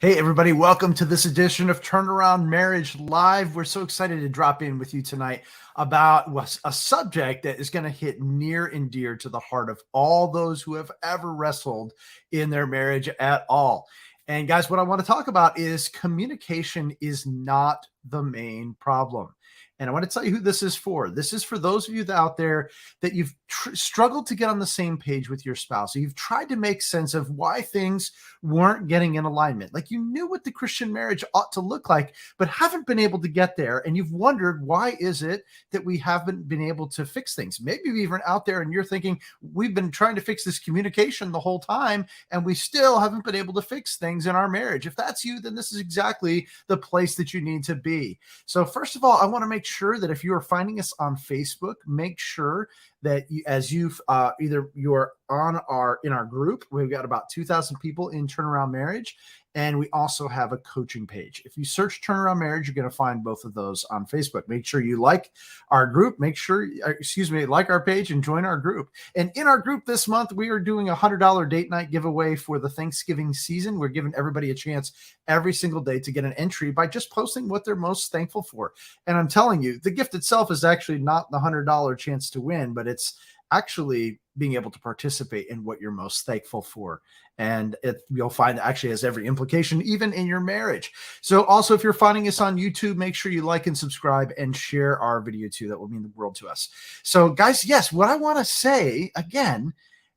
Hey, everybody, welcome to this edition of Turnaround Marriage Live. We're so excited to drop in with you tonight about a subject that is going to hit near and dear to the heart of all those who have ever wrestled in their marriage at all. And guys, what I want to talk about is communication is not the main problem. And I want to tell you who this is for. This is for those of you out there that you've struggled to get on the same page with your spouse. You've tried to make sense of why things weren't getting in alignment. Like you knew what the Christian marriage ought to look like, but haven't been able to get there. And you've wondered, why is it that we haven't been able to fix things? Maybe you're even out there and you're thinking, we've been trying to fix this communication the whole time, and we still haven't been able to fix things in our marriage. If that's you, then this is exactly the place that you need to be. So first of all, I want to make sure that if you are finding us on Facebook, make sure that as you've either you're on in our group, we've got about 2,000 people in Turnaround Marriage, and we also have a coaching page. If you search Turnaround Marriage, you're going to find both of those on Facebook. Make sure you like our group. Like our page and join our group. And in our group this month, we are doing a $100 date night giveaway for the Thanksgiving season. We're giving everybody a chance every single day to get an entry by just posting what they're most thankful for. And I'm telling you, the gift itself is actually not the $100 chance to win, but it's actually being able to participate in what you're most thankful for. And you'll find actually has every implication, even in your marriage. So also, if you're finding us on YouTube, make sure you like and subscribe and share our video too. That will mean the world to us. So guys, yes, what I want to say again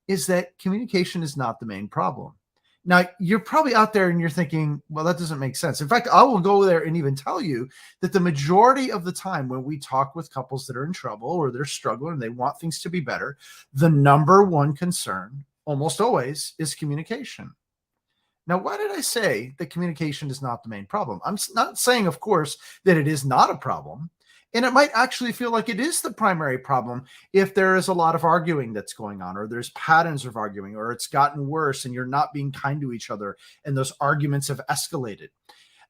is that communication is not the main problem. Now, you're probably out there and you're thinking, well, that doesn't make sense. In fact, I will go there and even tell you that the majority of the time when we talk with couples that are in trouble or they're struggling and they want things to be better, the number one concern almost always is communication. Now, why did I say that communication is not the main problem? I'm not saying, of course, that it is not a problem. And it might actually feel like it is the primary problem if there is a lot of arguing that's going on, or there's patterns of arguing, or it's gotten worse and you're not being kind to each other and those arguments have escalated.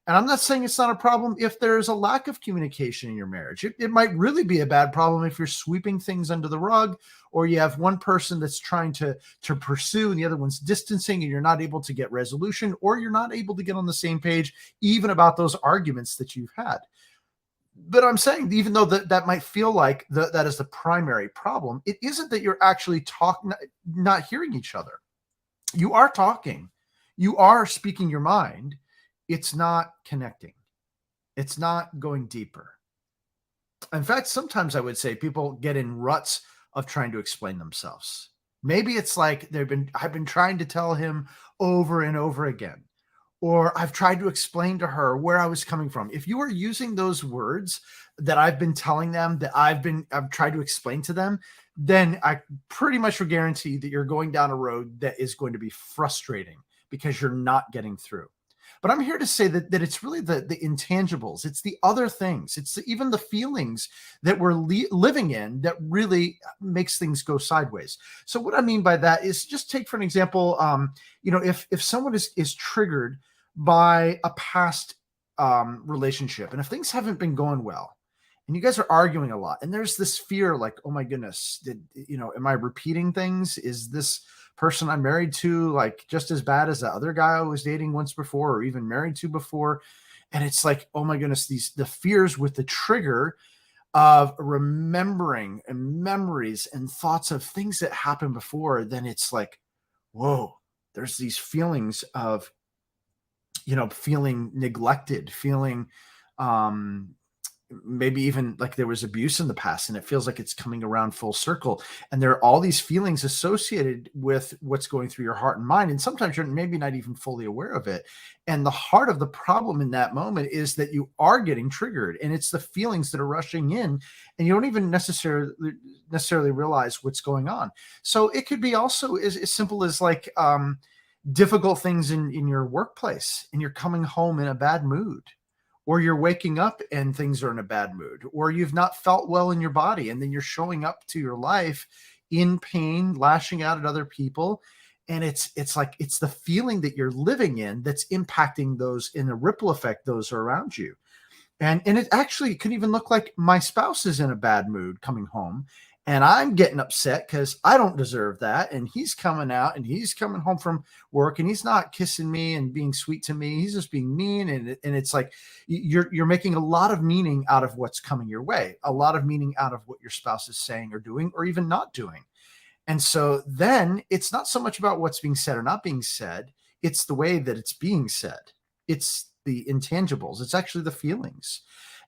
And I'm not saying it's not a problem if there's a lack of communication in your marriage. It might really be a bad problem if you're sweeping things under the rug, or you have one person that's trying to pursue and the other one's distancing and you're not able to get resolution, or you're not able to get on the same page even about those arguments that you've had. But I'm saying, even though that might feel like that is the primary problem, it isn't that you're actually not hearing each other. You are talking. You are speaking your mind. It's not connecting. It's not going deeper. In fact, sometimes I would say people get in ruts of trying to explain themselves. Maybe it's like I've been trying to tell him over and over again, or I've tried to explain to her where I was coming from. If you are using those words that I've been telling them, that I've tried to explain to them, then I pretty much will guarantee that you're going down a road that is going to be frustrating because you're not getting through. But I'm here to say that it's really the intangibles. It's the other things. It's even the feelings that we're living in that really makes things go sideways. So what I mean by that is, just take for an example, if someone is triggered by a past relationship, and if things haven't been going well, and you guys are arguing a lot, and there's this fear like, oh my goodness, am I repeating things? Is this person I'm married to like just as bad as the other guy I was dating once before, or even married to before? And it's like, oh my goodness, the fears with the trigger of remembering and memories and thoughts of things that happened before. Then it's like, whoa, there's these feelings of, feeling neglected, feeling maybe even like there was abuse in the past, and it feels like it's coming around full circle. And there are all these feelings associated with what's going through your heart and mind. And sometimes you're maybe not even fully aware of it. And the heart of the problem in that moment is that you are getting triggered, and it's the feelings that are rushing in, and you don't even necessarily realize what's going on. So it could be also as simple as like difficult things in your workplace, and you're coming home in a bad mood, or you're waking up and things are in a bad mood, or you've not felt well in your body, and then you're showing up to your life in pain, lashing out at other people. And it's like, it's the feeling that you're living in that's impacting those, in a ripple effect, those are around you. And it actually could even look like my spouse is in a bad mood coming home, And I'm getting upset because I don't deserve that. And he's coming out and he's coming home from work and he's not kissing me and being sweet to me. He's just being mean. And it's like you're making a lot of meaning out of what's coming your way, a lot of meaning out of what your spouse is saying or doing or even not doing. And so then it's not so much about what's being said or not being said. It's the way that it's being said. It's the intangibles. It's actually the feelings.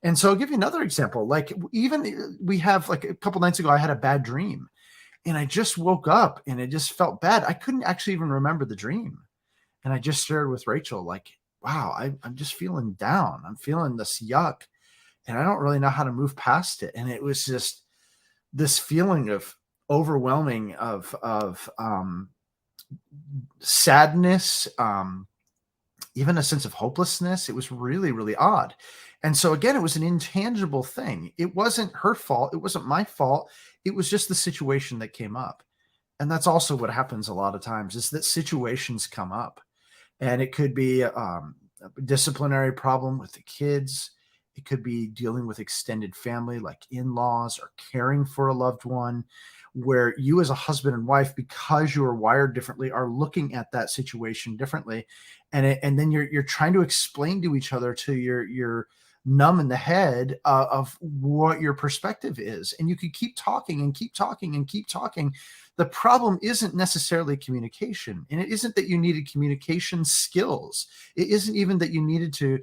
And so I'll give you another example. Like even we have like a couple nights ago, I had a bad dream and I just woke up and it just felt bad. I couldn't actually even remember the dream. And I just shared with Rachel, like, wow, I'm just feeling down. I'm feeling this yuck and I don't really know how to move past it. And it was just this feeling of overwhelming of sadness, even a sense of hopelessness. It was really, really odd. And so again, it was an intangible thing. It wasn't her fault. It wasn't my fault. It was just the situation that came up. And that's also what happens a lot of times is that situations come up and it could be a disciplinary problem with the kids. It could be dealing with extended family like in-laws or caring for a loved one where you as a husband and wife, because you are wired differently, are looking at that situation differently. And then you're trying to explain to each other to your numb in the head of what your perspective is. And you could keep talking and keep talking and keep talking. The problem isn't necessarily communication. And it isn't that you needed communication skills. It isn't even that you needed to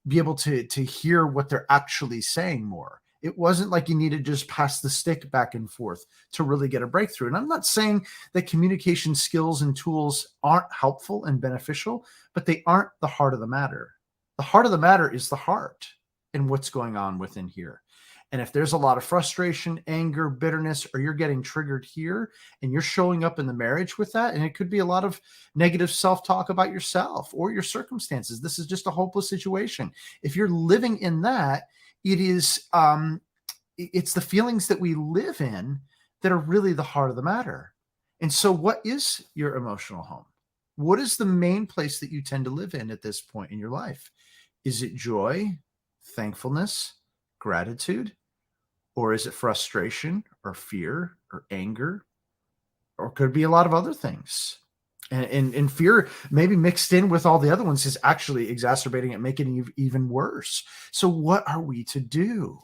be able to hear what they're actually saying more. It wasn't like you needed to just pass the stick back and forth to really get a breakthrough. And I'm not saying that communication skills and tools aren't helpful and beneficial, but they aren't the heart of the matter. The heart of the matter is the heart and what's going on within here. And if there's a lot of frustration, anger, bitterness, or you're getting triggered here and you're showing up in the marriage with that, and it could be a lot of negative self-talk about yourself or your circumstances. This is just a hopeless situation. If you're living in that, it's the feelings that we live in that are really the heart of the matter. And so what is your emotional home? What is the main place that you tend to live in at this point in your life? Is it joy, thankfulness, gratitude? Or is it frustration or fear or anger? Or could be a lot of other things. And fear maybe mixed in with all the other ones is actually exacerbating it, making it even worse. So what are we to do?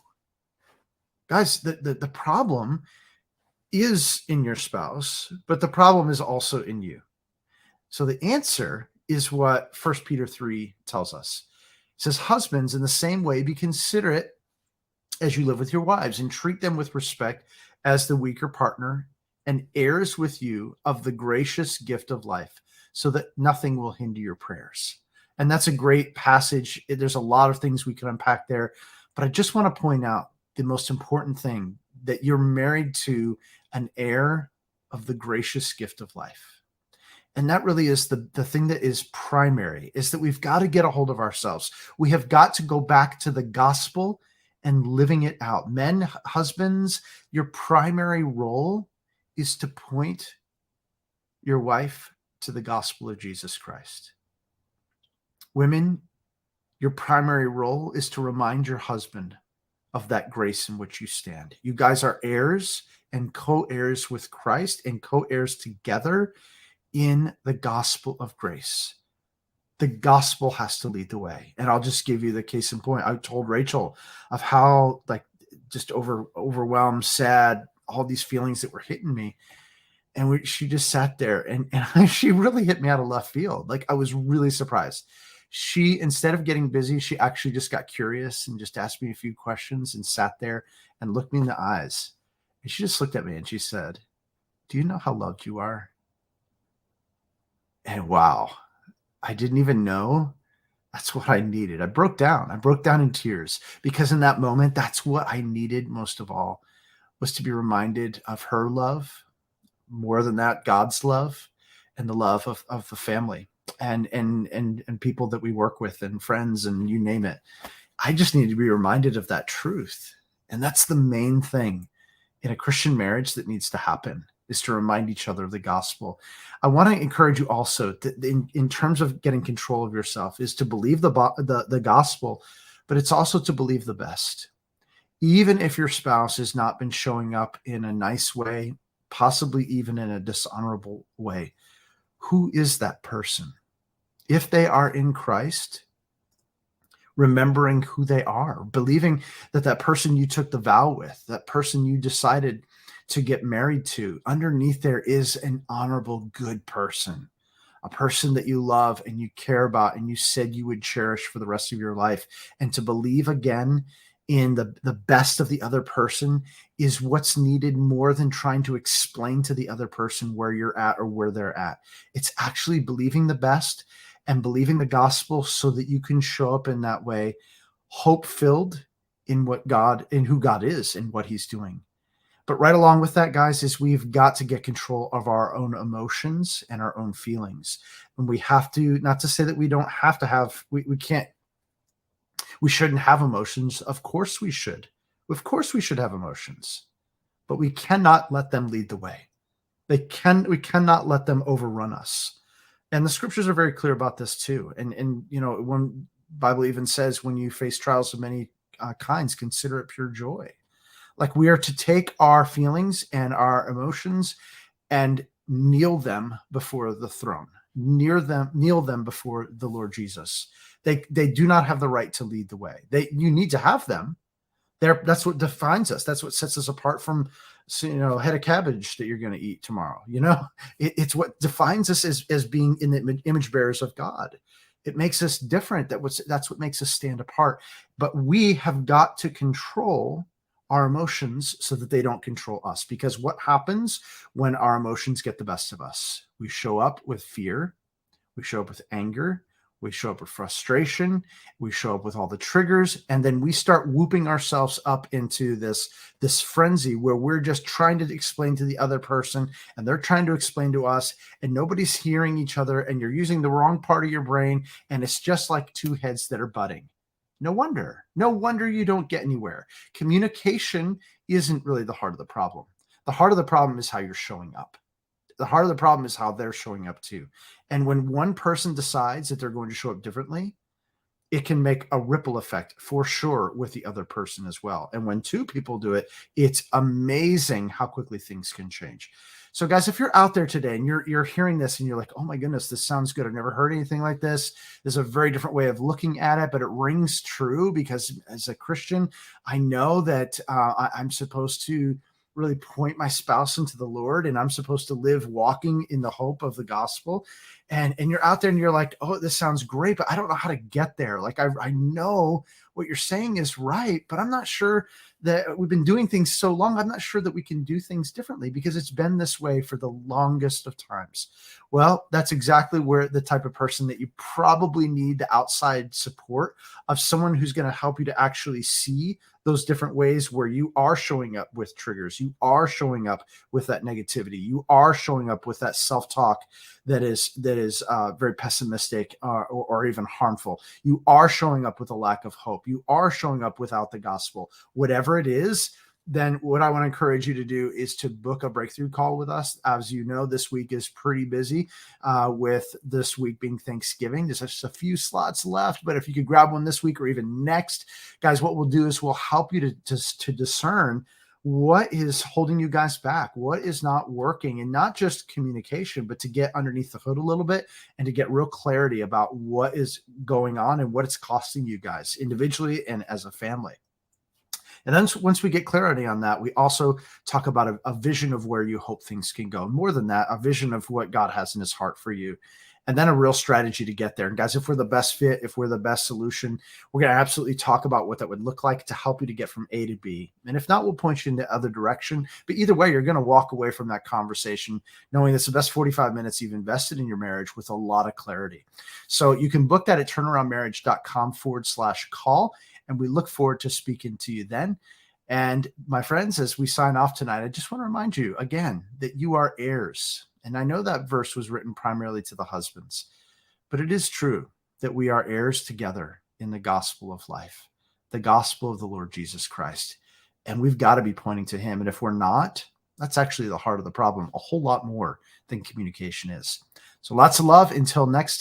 Guys, the problem is in your spouse, but the problem is also in you. So the answer is what 1 Peter 3 tells us. It says, husbands, in the same way, be considerate as you live with your wives and treat them with respect as the weaker partner and heirs with you of the gracious gift of life, so that nothing will hinder your prayers. And that's a great passage. There's a lot of things we can unpack there, but I just want to point out the most important thing, that you're married to an heir of the gracious gift of life. And that really is the thing that is primary, is that we've got to get a hold of ourselves. We have got to go back to the gospel and living it out. Men, husbands, your primary role is to point your wife to the gospel of Jesus Christ. Women, your primary role is to remind your husband of that grace in which you stand. You guys are heirs and co-heirs with Christ and co-heirs together in the gospel of grace. The gospel has to lead the way. And I'll just give you the case in point. I told Rachel of how just overwhelmed, sad, all these feelings that were hitting me. And she just sat there and she really hit me out of left field. Like, I was really surprised. She, instead of getting busy, she actually just got curious and just asked me a few questions and sat there and looked me in the eyes. And she just looked at me and she said, "Do you know how loved you are?" And wow, I didn't even know that's what I needed. I broke down. I broke down in tears, because in that moment, that's what I needed most of all, was to be reminded of her love. More than that, God's love and the love of the family and people that we work with and friends and you name it. I just need to be reminded of that truth. And that's the main thing in a Christian marriage that needs to happen, is to remind each other of the gospel. I want to encourage you also that in terms of getting control of yourself, is to believe the gospel, but it's also to believe the best. Even if your spouse has not been showing up in a nice way, possibly even in a dishonorable way, who is that person? If they are in Christ, remembering who they are, believing that that person you took the vow with, that person you decided to get married to, underneath there is an honorable, good person, a person that you love and you care about and you said you would cherish for the rest of your life. And to believe again in the best of the other person is what's needed more than trying to explain to the other person where you're at or where they're at. It's actually believing the best and believing the gospel so that you can show up in that way, hope filled in who God is and what he's doing. But right along with that, guys, is we've got to get control of our own emotions and our own feelings. And we have to, not to say that we don't have to have, we can't, we shouldn't have emotions. Of course we should. Of course we should have emotions, but we cannot let them lead the way. We cannot let them overrun us. And the scriptures are very clear about this too. And you know, when Bible even says, when you face trials of many kinds, consider it pure joy. Like, we are to take our feelings and our emotions and kneel them before the throne, kneel them before the Lord Jesus. They do not have the right to lead the way. You need to have them. That's what defines us. That's what sets us apart from, you know, a head of cabbage that you're going to eat tomorrow. You know, it's what defines us as being in the image bearers of God. It makes us different. That's what makes us stand apart. But we have got to control our emotions so that they don't control us. Because what happens when our emotions get the best of us? We show up with fear. We show up with anger. We show up with frustration. We show up with all the triggers. And then we start whooping ourselves up into this frenzy where we're just trying to explain to the other person and they're trying to explain to us, and nobody's hearing each other, and you're using the wrong part of your brain. And it's just like two heads that are butting. No wonder you don't get anywhere. Communication isn't really the heart of the problem. The heart of the problem is how you're showing up. The heart of the problem is how they're showing up too. And when one person decides that they're going to show up differently, it can make a ripple effect for sure with the other person as well. And when two people do it, it's amazing how quickly things can change. So guys, if you're out there today and you're hearing this and you're like, oh my goodness, this sounds good. I've never heard anything like this. There's a very different way of looking at it, but it rings true because as a Christian, I know that I'm supposed to really point my spouse into the Lord, and I'm supposed to live walking in the hope of the gospel. And you're out there and you're like, oh, this sounds great, but I don't know how to get there. Like, I know what you're saying is right, but I'm not sure that we've been doing things so long. I'm not sure that we can do things differently because it's been this way for the longest of times. Well, that's exactly where the type of person that you probably need the outside support of someone who's going to help you to actually see those different ways where you are showing up with triggers. You are showing up with that negativity. You are showing up with that self-talk that is very pessimistic or even harmful. You are showing up with a lack of hope. You are showing up without the gospel. Whatever it is, then what I want to encourage you to do is to book a breakthrough call with us. As you know, this week is pretty busy with this week being Thanksgiving. There's just a few slots left, but if you could grab one this week or even next, guys, what we'll do is we'll help you to discern what is holding you guys back, what is not working, and not just communication, but to get underneath the hood a little bit and to get real clarity about what is going on and what it's costing you guys individually and as a family. And then once we get clarity on that, we also talk about a vision of where you hope things can go. More than that, a vision of what God has in his heart for you. And then a real strategy to get there. And guys, if we're the best fit, if we're the best solution, we're going to absolutely talk about what that would look like to help you to get from A to B. And if not, we'll point you in the other direction. But either way, you're going to walk away from that conversation knowing that's the best 45 minutes you've invested in your marriage with a lot of clarity. So you can book that at turnaroundmarriage.com/call. And we look forward to speaking to you then. And my friends, as we sign off tonight, I just want to remind you again that you are heirs. And I know that verse was written primarily to the husbands, but it is true that we are heirs together in the gospel of life, the gospel of the Lord Jesus Christ. And we've got to be pointing to him. And if we're not, that's actually the heart of the problem, a whole lot more than communication is. So lots of love until next time.